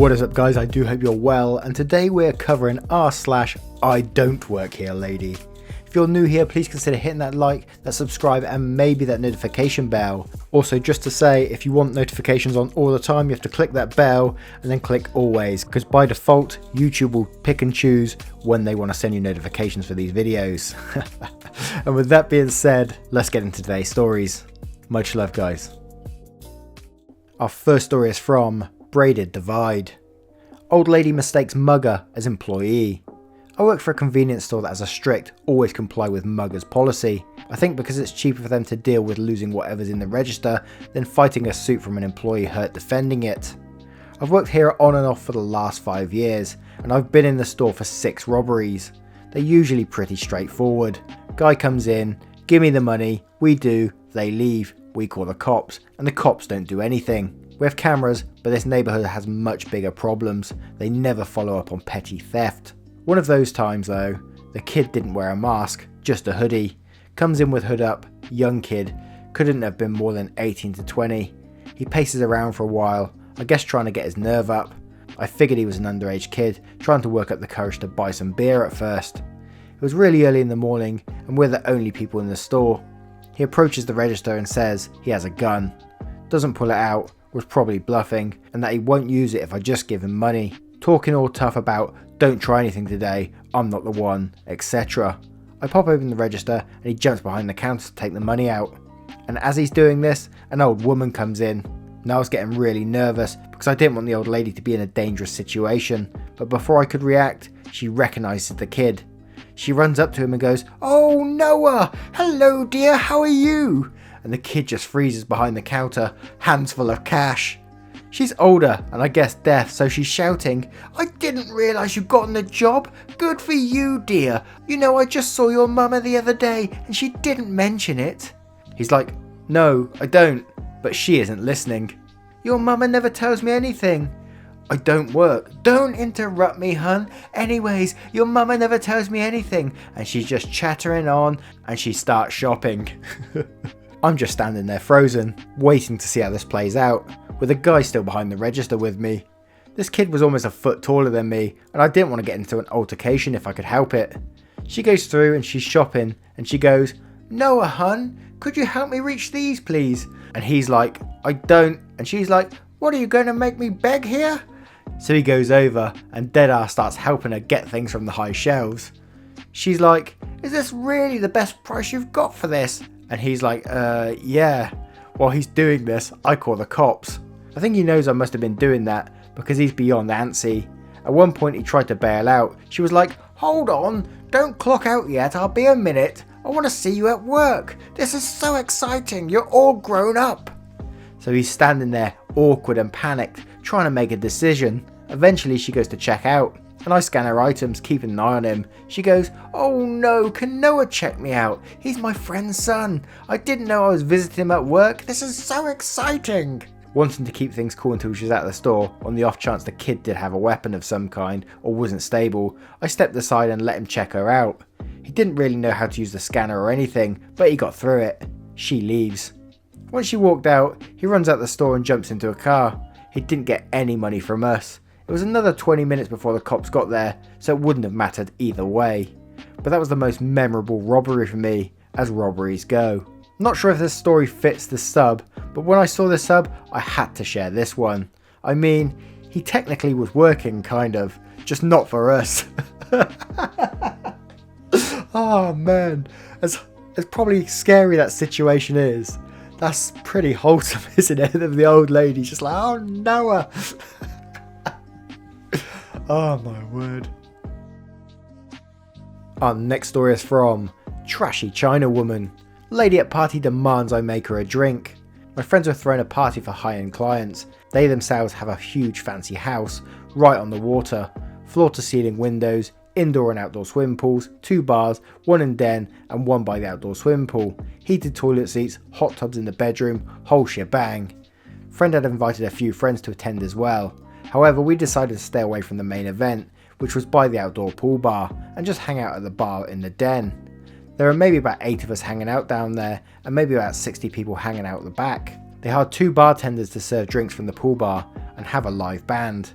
What is up guys, I do hope you're well, and today we're covering r/IDONTWorkHereLady. If you're new here, please consider hitting that like, that subscribe, and maybe that notification bell. Also, just to say, if you want notifications on all the time, you have to click that bell and then click always, because by default, YouTube will pick and choose when they want to send you notifications for these videos. And with that being said, let's get into today's stories. Much love guys. Our first story is from Braided Divide. Old lady mistakes mugger as employee. I work for a convenience store that has a strict, always comply with muggers policy. I think because it's cheaper for them to deal with losing whatever's in the register than fighting a suit from an employee hurt defending it. I've worked here on and off for the last 5 years, and I've been in the store for 6 robberies. They're usually pretty straightforward. Guy comes in, give me the money, we do, they leave, we call the cops, and the cops don't do anything. We have cameras, but this neighbourhood has much bigger problems. They never follow up on petty theft. One of those times though, the kid didn't wear a mask, just a hoodie. Comes in with hood up, young kid, couldn't have been more than 18 to 20. He paces around for a while, I guess trying to get his nerve up. I figured he was an underage kid, trying to work up the courage to buy some beer at first. It was really early in the morning, and we're the only people in the store. He approaches the register and says he has a gun. Doesn't pull it out, was probably bluffing, and that he won't use it if I just give him money. Talking all tough about, don't try anything today, I'm not the one, etc. I pop open the register and he jumps behind the counter to take the money out. And as he's doing this, an old woman comes in. Now I was getting really nervous because I didn't want the old lady to be in a dangerous situation, but before I could react, she recognises the kid. She runs up to him and goes, "Oh Noah, hello dear, how are you?" And the kid just freezes behind the counter, hands full of cash. She's older and I guess deaf, so she's shouting, "I didn't realise you'd gotten the job. Good for you, dear. You know, I just saw your mama the other day and she didn't mention it." He's like, "No, I don't," but she isn't listening. "Your mama never tells me anything." "I don't work." "Don't interrupt me, hun. Anyways, your mama never tells me anything." And she's just chattering on and she starts shopping. I'm just standing there frozen, waiting to see how this plays out, with a guy still behind the register with me. This kid was almost a foot taller than me, and I didn't want to get into an altercation if I could help it. She goes through and she's shopping, and she goes, "Noah, hun, could you help me reach these please?" And he's like, "I don't," and she's like, "What, are you going to make me beg here?" So he goes over and deadass starts helping her get things from the high shelves. She's like, "Is this really the best price you've got for this?" And he's like, yeah. While he's doing this, I call the cops. I think he knows I must have been doing that because he's beyond antsy. At one point he tried to bail out. She was like, "Hold on, don't clock out yet, I'll be a minute. I want to see you at work. This is so exciting, you're all grown up." So he's standing there, awkward and panicked, trying to make a decision. Eventually she goes to check out, and I scan her items, keeping an eye on him. She goes, "Oh no, can Noah check me out? He's my friend's son. I didn't know I was visiting him at work. This is so exciting." Wanting to keep things cool until she was at the store, on the off chance the kid did have a weapon of some kind or wasn't stable, I stepped aside and let him check her out. He didn't really know how to use the scanner or anything, but he got through it. She leaves. Once she walked out, he runs out the store and jumps into a car. He didn't get any money from us. It was another 20 minutes before the cops got there, so it wouldn't have mattered either way. But that was the most memorable robbery for me, as robberies go. Not sure if this story fits the sub, but when I saw the sub, I had to share this one. I mean, he technically was working, kind of, just not for us. Oh man, as probably scary that situation is, that's pretty wholesome, isn't it? The old lady just like, "Oh Noah." Oh my word. Our next story is from Trashy China Woman. Lady at party demands I make her a drink. My friends are throwing a party for high-end clients. They themselves have a huge fancy house right on the water, floor to ceiling windows, indoor and outdoor swimming pools, 2 bars, 1 in den and 1 by the outdoor swimming pool, heated toilet seats, hot tubs in the bedroom, whole shebang. Friend had invited a few friends to attend as well. However, we decided to stay away from the main event, which was by the outdoor pool bar, and just hang out at the bar in the den. There are maybe about 8 of us hanging out down there, and maybe about 60 people hanging out at the back. They hired 2 bartenders to serve drinks from the pool bar, and have a live band.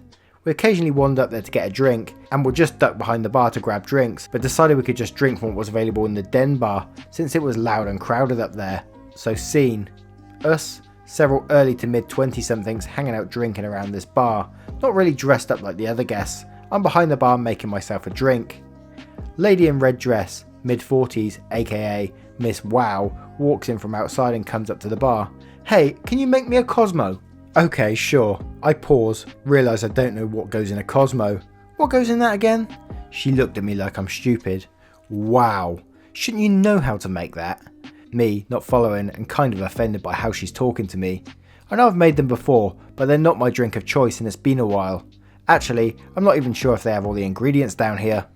We occasionally wandered up there to get a drink, and would just duck behind the bar to grab drinks, but decided we could just drink from what was available in the den bar, since it was loud and crowded up there. So scene. Us, several early to mid 20-somethings hanging out drinking around this bar, not really dressed up like the other guests. I'm behind the bar making myself a drink. Lady in red dress, mid 40s, aka Miss Wow, walks in from outside and comes up to the bar. Hey, can you make me a Cosmo? Okay, sure. I pause, realise I don't know what goes in a Cosmo. What goes in that again? She looked at me like I'm stupid. Wow, shouldn't you know how to make that? Me, not following and kind of offended by how she's talking to me. I know I've made them before, but they're not my drink of choice and it's been a while. Actually, I'm not even sure if they have all the ingredients down here.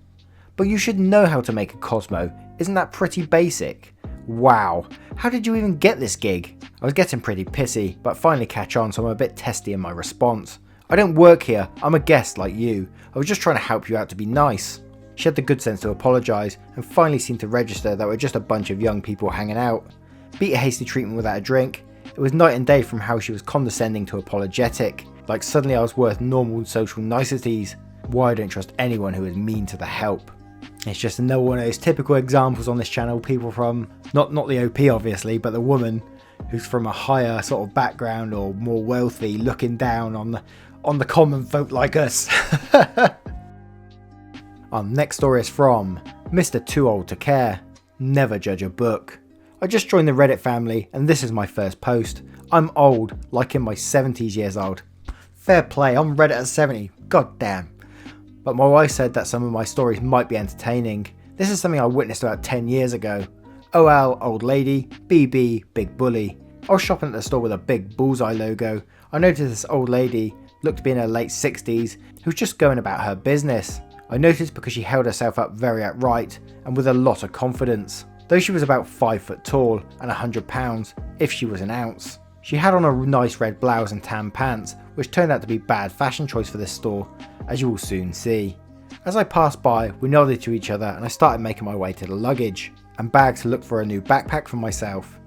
But you should know how to make a Cosmo, isn't that pretty basic? Wow, how did you even get this gig? I was getting pretty pissy, but finally catch on, so I'm a bit testy in my response. I don't work here, I'm a guest like you. I was just trying to help you out to be nice. She had the good sense to apologise, and finally seemed to register that we're just a bunch of young people hanging out. Beat a hasty treatment without a drink. It was night and day from how she was condescending to apologetic, like suddenly I was worth normal social niceties. Why I don't trust anyone who is mean to the help. It's just another one of those typical examples on this channel, people from, not the OP obviously, but the woman who's from a higher sort of background or more wealthy, looking down on the common folk like us. Our next story is from Mr. Too Old to Care. Never judge a book. I just joined the Reddit family and this is my first post. I'm old, like in my 70s years old. Fair play, I'm Reddit at 70, god damn. But my wife said that some of my stories might be entertaining. This is something I witnessed about 10 years ago. OL, old lady, BB, big bully. I was shopping at the store with a big bullseye logo. I noticed this old lady, looked to be in her late 60s, who was just going about her business. I noticed because she held herself up very upright and with a lot of confidence. Though she was about 5 foot tall and 100 pounds, if she was an ounce. She had on a nice red blouse and tan pants, which turned out to be bad fashion choice for this store, as you will soon see. As I passed by, we nodded to each other and I started making my way to the luggage and bags to look for a new backpack for myself.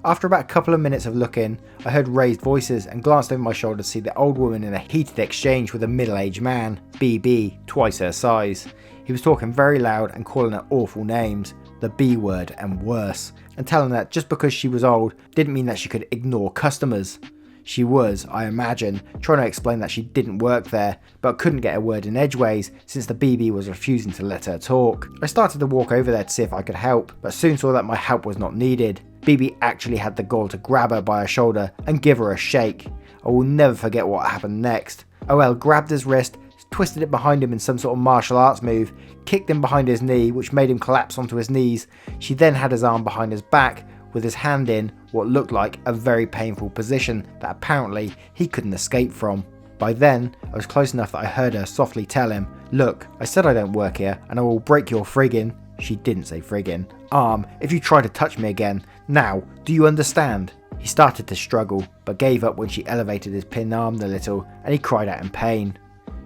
After about a couple of minutes of looking, I heard raised voices and glanced over my shoulder to see the old woman in a heated exchange with a middle-aged man, BB, twice her size. He was talking very loud and calling her awful names, the B word and worse, and telling her that just because she was old didn't mean that she could ignore customers. She was, I imagine, trying to explain that she didn't work there, but couldn't get a word in edgeways since the BB was refusing to let her talk. I started to walk over there to see if I could help, but soon saw that my help was not needed. BB actually had the gall to grab her by her shoulder and give her a shake. I will never forget what happened next. OL grabbed his wrist, twisted it behind him in some sort of martial arts move, kicked him behind his knee, which made him collapse onto his knees. She then had his arm behind his back, with his hand in what looked like a very painful position that apparently he couldn't escape from. By then, I was close enough that I heard her softly tell him, "Look, I said I don't work here and I will break your friggin'," she didn't say friggin', "arm if you try to touch me again. Now, do you understand?" He started to struggle, but gave up when she elevated his pinned arm a little and he cried out in pain.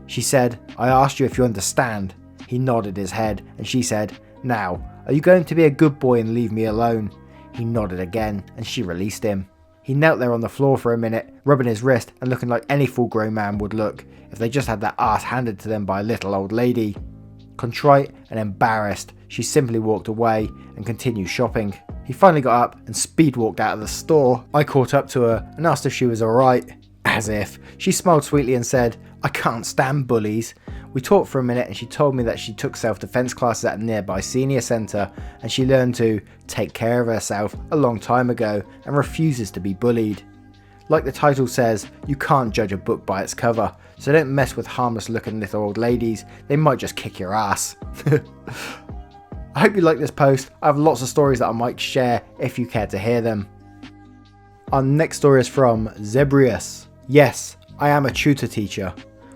She said, "I asked you if you understand." He nodded his head and she said, "Now, are you going to be a good boy and leave me alone?" He nodded again and she released him. He knelt there on the floor for a minute, rubbing his wrist and looking like any full grown man would look if they just had their ass handed to them by a little old lady. Contrite and embarrassed, she simply walked away and continued shopping. He finally got up and speed walked out of the store. I caught up to her and asked if she was alright. As if. She smiled sweetly and said, "I can't stand bullies." We talked for a minute and she told me that she took self-defense classes at a nearby senior centre and she learned to take care of herself a long time ago and refuses to be bullied. Like the title says, you can't judge a book by its cover, so don't mess with harmless looking little old ladies, they might just kick your ass. I hope you like this post. I have lots of stories that I might share if you care to hear them. Our next story is from Zebrius. Yes, I am a tutor teacher.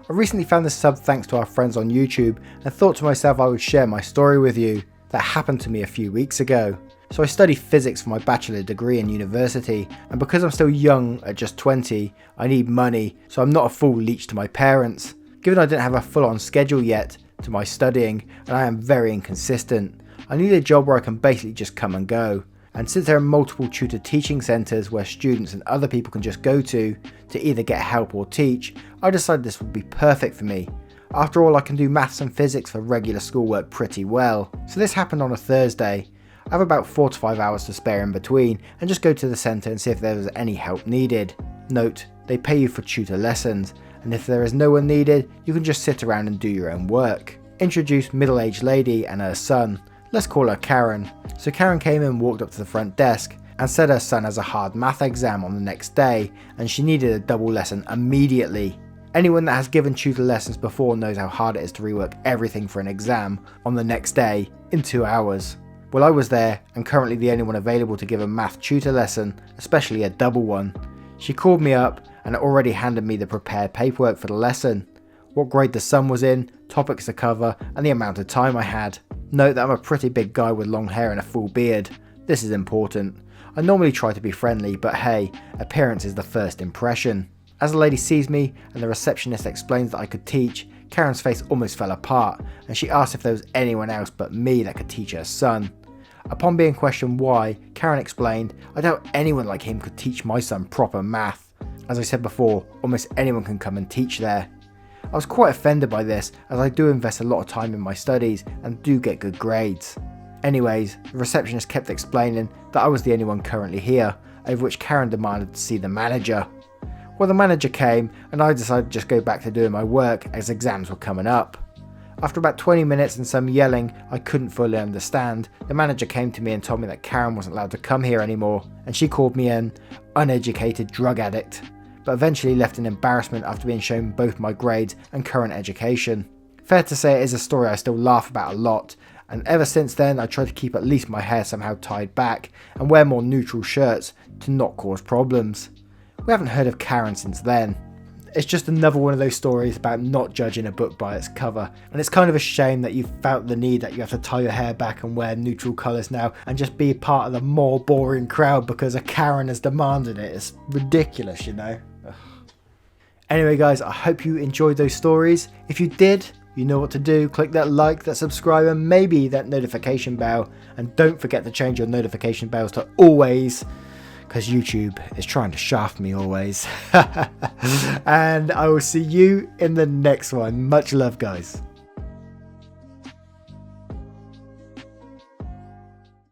I recently found this sub thanks to our friends on YouTube and thought to myself I would share my story with you. That happened to me a few weeks ago. So I study physics for my bachelor degree in university, and because I'm still young at just 20, I need money, so I'm not a full leech to my parents. Given I didn't have a full-on schedule yet to my studying and I am very inconsistent, I need a job where I can basically just come and go. And since there are multiple tutor teaching centres where students and other people can just go to either get help or teach, I decided this would be perfect for me. After all, I can do maths and physics for regular schoolwork pretty well. So this happened on a Thursday. I have about 4 to 5 hours to spare in between and just go to the centre and see if there was any help needed. Note, they pay you for tutor lessons, and if there is no one needed, you can just sit around and do your own work. Introduced middle-aged lady and her son. Let's call her Karen. So Karen came in, walked up to the front desk and said her son has a hard math exam on the next day and she needed a double lesson immediately. Anyone that has given tutor lessons before knows how hard it is to rework everything for an exam on the next day in 2 hours. Well, I was there and currently the only one available to give a math tutor lesson, especially a double one. She called me up and already handed me the prepared paperwork for the lesson, what grade the son was in, topics to cover and the amount of time I had. Note that I'm a pretty big guy with long hair and a full beard. This is important. I normally try to be friendly, but hey, appearance is the first impression. As the lady sees me and the receptionist explains that I could teach, Karen's face almost fell apart and she asked if there was anyone else but me that could teach her son. Upon being questioned why, Karen explained, I doubt anyone like him could teach my son proper math. As I said before, almost anyone can come and teach there. I was quite offended by this as I do invest a lot of time in my studies and do get good grades. Anyways, the receptionist kept explaining that I was the only one currently here, over which Karen demanded to see the manager. Well, the manager came and I decided to just go back to doing my work as exams were coming up. After about 20 minutes and some yelling I couldn't fully understand, the manager came to me and told me that Karen wasn't allowed to come here anymore and she called me an uneducated drug addict, but eventually left in embarrassment after being shown both my grades and current education. Fair to say it is a story I still laugh about a lot, and ever since then I try to keep at least my hair somehow tied back and wear more neutral shirts to not cause problems. We haven't heard of Karen since then. It's just another one of those stories about not judging a book by its cover, and it's kind of a shame that you've felt the need that you have to tie your hair back and wear neutral colours now and just be part of the more boring crowd because a Karen has demanded it. It's ridiculous, you know. Anyway guys, I hope you enjoyed those stories. If you did, you know what to do. Click that like, that subscribe and maybe that notification bell. And don't forget to change your notification bells to always, because YouTube is trying to shaft me always. And I will see you in the next one. Much love guys.